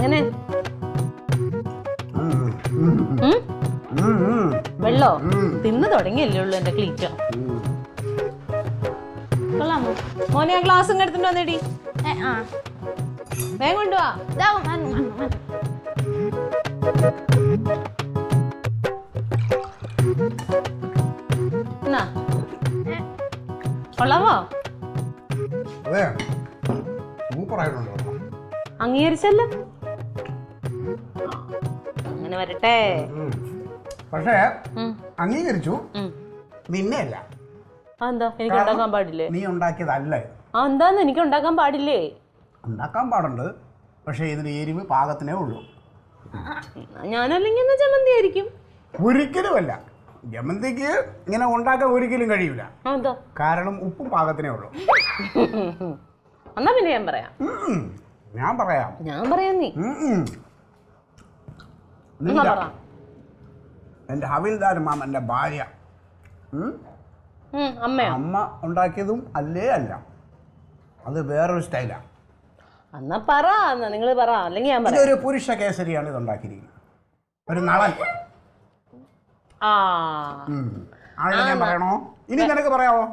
എങ്ങനെ വെള്ളോ തിന്നു തുടങ്ങിയല്ലേ ഉള്ളു എന്റെ ക്ലീറ്റോ. കൊള്ളാമോ മോനെ? ആ ഗ്ലാസ് ഇങ്ങ് എടുത്തിട്ട് വന്നേടി. വേഗം കൊണ്ടുവാ. കൊള്ളാമോ? അംഗീകരിച്ചല്ലോ. അങ്ങനെ വരട്ടെ. പക്ഷേ അംഗീകരിച്ചു, നിന്നെയല്ല. എന്താ എനിക്ക് ഉണ്ടാക്കാൻ പാടില്ലേ? നീ ഉണ്ടാക്കിയതല്ല. എന്താന്ന് എനിക്ക് ഉണ്ടാക്കാൻ പാടില്ലേ? ഉണ്ടാക്കാൻ പാടുണ്ട്, പക്ഷെ ഇതിന് എരിവ് പാകത്തിനേ ഉള്ളൂ. ഞാനല്ലെങ്കിൽ ചമ്മന്തി ആയിരിക്കും. ഒരിക്കലുമല്ല, ജമന്തിക്ക് ഇങ്ങനെ ഉണ്ടാക്കാൻ ഒരിക്കലും കഴിയൂല. കാരണം ഉപ്പും പാകത്തിനേ ഉള്ളൂ. എന്നാ പിന്നെ ഞാൻ പറയാം. ഞാൻ പറയാം നീ എന്റെ ഹവിൽദാർ മാമന്റെ ഭാര്യ അമ്മ ഉണ്ടാക്കിയതും അല്ലേ അല്ല, അത് വേറൊരു സ്റ്റൈലാ. എന്നാ പറ, നിങ്ങൾ പറ, അല്ലെങ്കിൽ ഞാൻ പറയാം. ഇതൊരു പുരുഷ കേസരിയാണ് ഇത് ഉണ്ടാക്കിയിരിക്കുന്നത്, ഒരു നളൻ. ഞാൻ പറയണോ? ഇനി നിനക്ക് പറയാവോ?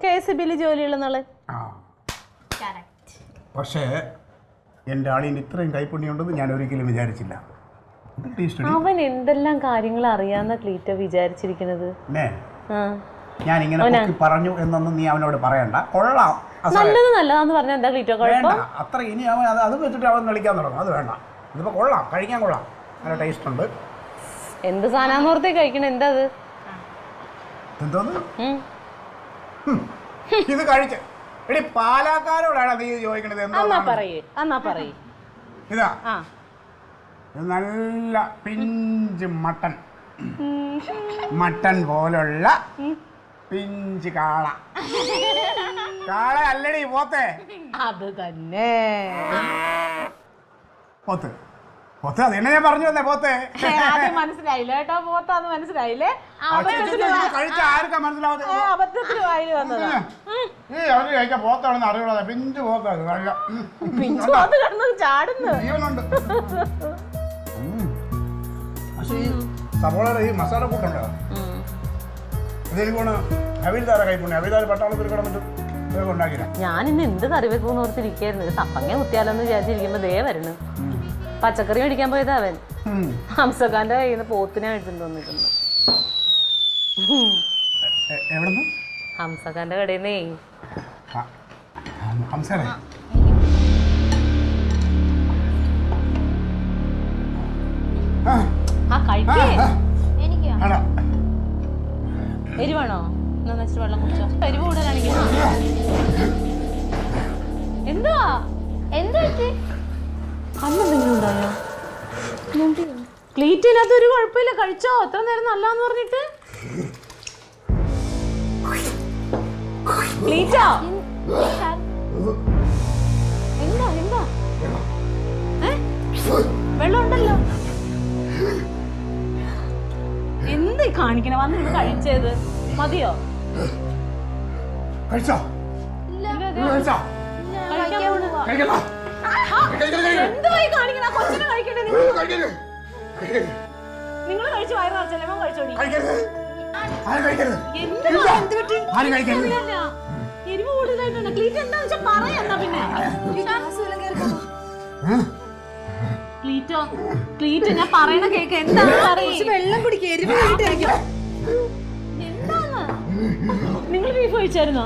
KCB-യിൽ ജോലിയുള്ള നളൻ. പക്ഷേ എന്റെ ആളിന് ഇത്രയും കൈപ്പുണ്യമുണ്ടെന്ന് ഞാൻ ഒരിക്കലും വിചാരിച്ചില്ല. അവൻ എന്തെല്ലാം കാര്യങ്ങൾ അറിയാന്ന ക്ലീറ്റോ വിചാരിച്ചിരിക്കുന്നത്. ഞാൻ ഇങ്ങനെ പറഞ്ഞു എന്നൊന്നും നീ അവനോട് പറയണ്ട. കൊള്ളാം, നല്ലത് നല്ലതാന്ന് പറഞ്ഞാൽ എന്താ ക്ലീറ്റോ കുഴപ്പം? അത്ര ഇനി അവൻ അത് വെച്ചിട്ട് അവൻ കളിക്കാൻ തുടങ്ങും. അത് വേണ്ട. ഇതിപ്പോ കൊള്ളാം, കഴിക്കാൻ കൊള്ളാം, നല്ല ടേസ്റ്റ് ഉണ്ട്. എന്ത് സാധനോർത്തേ കഴിക്കണ? എന്താ അത്? എന്തോന്ന് ഇത് കഴിച്ച് എടി പാലക്കാരോടാണ് നീ ചോദിക്കണത്? ഇതാ നല്ല പിഞ്ച് മട്ടൻ പോലുള്ള പിഞ്ച് കാള അല്ലടി പോത്തെ. അത് തന്നെ പോത്ത്. അതെന്നെ ഞാൻ പറഞ്ഞു തന്നെ. പോത്തെ മനസ്സിലായില്ല കേട്ടോ. പോത്താന്ന് മനസ്സിലായില്ലേ? കഴിച്ച ആർക്കാ മനസ്സിലാവാതെ? കഴിക്കാൻ പോത്താണെന്ന് അറിയുള്ളത്. പിഞ്ച് പോത്താണ് ജീവനുണ്ട്. പക്ഷേ ഈ സവോളയുടെ ഈ മസാല കൂട്ടുണ്ടോ, ഇതെനിക്ക് ഹവിൽദാര കൈപ്പുണ്യ. ഹവിൽദാർ പട്ടാളത്തിൽ കിടന്നിട്ട് ഉണ്ടാക്കില്ല. ഞാൻ ഇന്ന് എന്ത് കറി വെക്കുമെന്ന് ഓർത്തിരിക്കായിരുന്നു. സപ്പങ്ങ കുത്തിയാലോന്ന് വിചാരിച്ചിരിക്കുമ്പോ ദേ വരണു. പച്ചക്കറി മേടിക്കാൻ പോയത് അവൻ ഹംസഖാന്റെ കയ്യിൽ നിന്ന് പോത്തിനെ മേടിച്ചിട്ട് വന്നിട്ടുണ്ട്. ഹംസഖാന്റെ കടയിൽ നിന്നേ. എരിവാണോ? എന്നാ വെച്ചിട്ട് വെള്ളം കുടിച്ചോ. എരിവ് കൂടുതലാണെങ്കിൽ എന്താ കണ്ണെന്തെങ്കിലും ഉണ്ടായോ? ക്ലീറ്റിനകത്ത് ഒരു കുഴപ്പമില്ല, കഴിച്ചോ. എത്ര നേരം നല്ലാന്ന് പറഞ്ഞിട്ട്. ക്ലീറ്റോ എന്താ വെള്ളം ഉണ്ടല്ലോ. എന്ത് കാണിക്കണ? വന്ന് ഇത് കഴിച്ചത് മതിയോ? എന്തായി കാണിക്കണ? കൊച്ചിനെ കഴിക്കട്ടെ. നിങ്ങൾ കഴിച്ച് വയറ് നിറച്ചല്ലേ? കഴിച്ചോടി. എരിവ് കൂടുതലായിട്ടുണ്ട്. ക്ലീറ്റ് എന്താ വെച്ചാ പറയാ. പിന്നെ ക്ലീറ്റ് ഞാൻ പറയണ കേക്ക്. എന്താ വെള്ളം കുടിക്കുക? എരിവ് എന്താണ്? നിങ്ങൾ ബീഫ് കഴിച്ചായിരുന്നോ?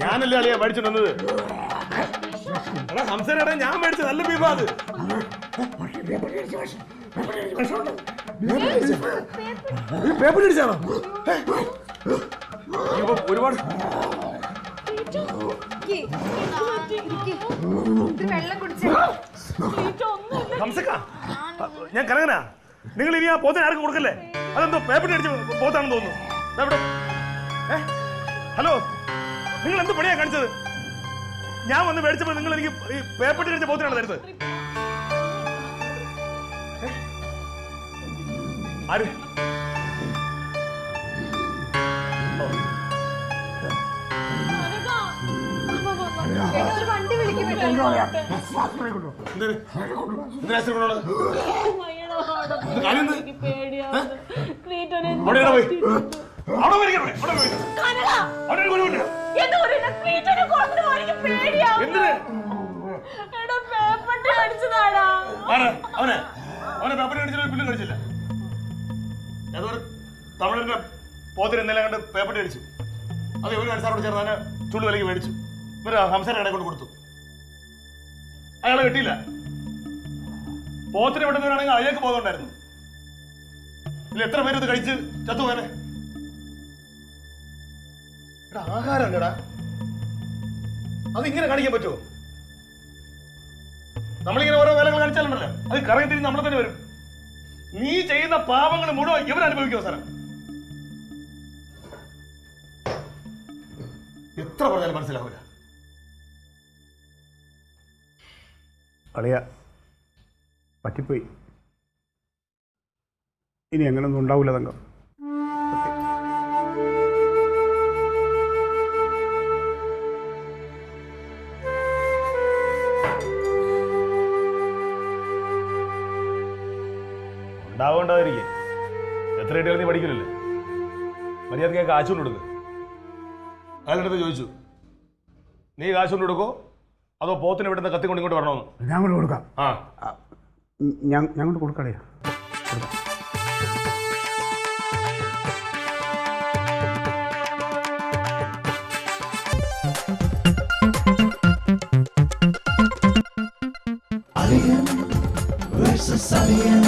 ഞാനല്ലേ അളിയാ മേടിച്ചിട്ടുള്ളത്. ഹംസനടാ ഞാൻ മേടിച്ച നല്ല ബീഫാ അത്. പേപ്പർ അടിച്ചാണോ? ഒരുപാട് ഞാൻ കനകനാ. നിങ്ങൾ ഇനി ആ പോത്തിന് ആർക്കും കൊടുക്കല്ലേ? അതെന്തോ പേപ്പർ അടിച്ച് പോത്താണെന്ന് തോന്നുന്നു. ഹലോ, നിങ്ങൾ എന്ത് പണിയാ കാണിച്ചത്? ഞാൻ വന്ന് മേടിച്ചപ്പോൾ നിങ്ങൾ എനിക്ക് ഈ പേപ്പർ കഴിച്ച പോത്തിനാണ് തരുന്നത്. ആര്? തമിഴിന്റെ പോത്തിന് ഇന്നലെ കണ്ട് പേപ്പർ അടിച്ചു. അത് ഇവര് മനസ്സാറോട് ചേർന്ന് തന്നെ ചുള്ളു വിലക്ക് മേടിച്ചു. ഇവര് ഹംസയുടെ കടയിൽ കൊണ്ട് കൊടുത്തു. അയാളെ കിട്ടിയില്ല. പോത്തിന് വിടുന്നവരാണെങ്കിൽ അയാൾക്ക് ബോധമുണ്ടായിരുന്നു. ഇല്ല, എത്ര പേര് ഇത് കഴിച്ച് ചത്തുപോയനെ. ആഹാരം അല്ലടാ, അത് ഇങ്ങനെ കാണിക്കാൻ പറ്റുമോ? നമ്മളിങ്ങനെ ഓരോ വേലകൾ കാണിച്ചാലുണ്ടല്ലോ, അത് കറങ്ങി തിരിഞ്ഞ് നമ്മളെ തന്നെ വരും. നീ ചെയ്യുന്ന പാപങ്ങൾ മുഴുവൻ ഇവരനുഭവിക്കും അവസാനം. എത്ര പറഞ്ഞാലും മനസ്സിലാവില്ല. അളിയ പറ്റിപ്പോയി. ഇനി അങ്ങനൊന്നും ഉണ്ടാവില്ല തങ്കം. ഉണ്ടാവണ്ടാതിരിക്കേ. എത്ര കിട്ടിയാലും നീ പഠിക്കില്ലല്ലേ? മര്യാദക്ക് കാശ് കൊണ്ട് കൊടുക്കുക. അയാളുടെ അടുത്ത് ചോദിച്ചു, നീ കാശ് കൊണ്ട് കൊടുക്കോ അതോ പോത്തിന് ഇവിടുന്ന് കത്തി കൊണ്ട് ഇങ്ങോട്ട് വരണമെന്ന്? ഞാൻ കൊണ്ട് കൊടുക്കാം. ആ, ഞാൻ കൊണ്ട് കൊടുക്കളിയാ. Alien versus Alien.